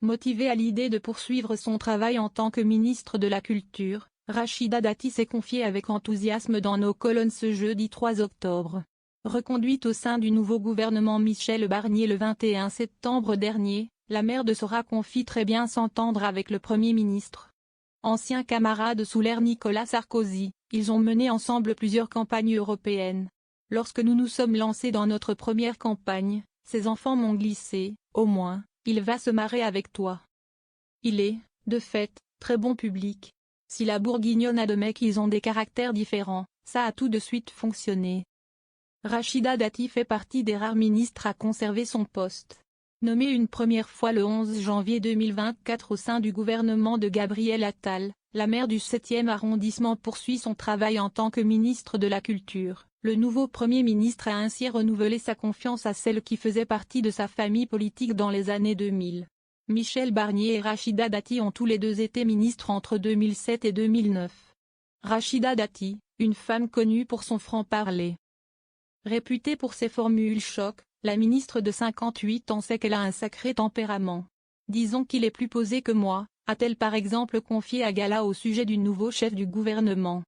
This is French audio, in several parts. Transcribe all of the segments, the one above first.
Motivée à l'idée de poursuivre son travail en tant que ministre de la Culture, Rachida Dati s'est confiée avec enthousiasme dans nos colonnes ce jeudi 3 octobre. Reconduite au sein du nouveau gouvernement Michel Barnier le 21 septembre dernier, la maire de Sora confie très bien s'entendre avec le Premier ministre. Ancien camarade sous l'ère Nicolas Sarkozy, ils ont mené ensemble plusieurs campagnes européennes. Lorsque nous nous sommes lancés dans notre première campagne, ses enfants m'ont glissé, au moins, il va se marrer avec toi. Il est, de fait, très bon public. Si la bourguignonne a deux mecs ils ont des caractères différents, ça a tout de suite fonctionné. Rachida Dati fait partie des rares ministres à conserver son poste. Nommée une première fois le 11 janvier 2024 au sein du gouvernement de Gabriel Attal, la maire du 7e arrondissement poursuit son travail en tant que ministre de la Culture. Le nouveau Premier ministre a ainsi renouvelé sa confiance à celle qui faisait partie de sa famille politique dans les années 2000. Michel Barnier et Rachida Dati ont tous les deux été ministres entre 2007 et 2009. Rachida Dati, une femme connue pour son franc-parler. Réputée pour ses formules choc, la ministre de 58 ans sait qu'elle a un sacré tempérament. Disons qu'il est plus posé que moi, a-t-elle par exemple confié à Gala au sujet du nouveau chef du gouvernement.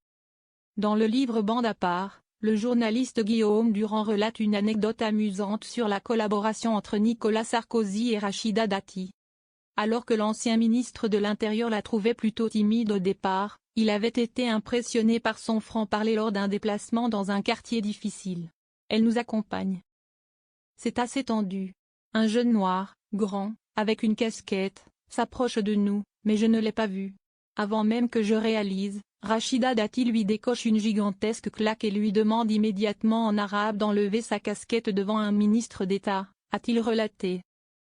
Dans le livre Bande à part, le journaliste Guillaume Durand relate une anecdote amusante sur la collaboration entre Nicolas Sarkozy et Rachida Dati. Alors que l'ancien ministre de l'Intérieur la trouvait plutôt timide au départ, il avait été impressionné par son franc-parler lors d'un déplacement dans un quartier difficile. Elle nous accompagne. C'est assez tendu. Un jeune noir, grand, avec une casquette, s'approche de nous, mais je ne l'ai pas vu. Avant même que je réalise, Rachida Dati lui décoche une gigantesque claque et lui demande immédiatement en arabe d'enlever sa casquette devant un ministre d'État, a-t-il relaté.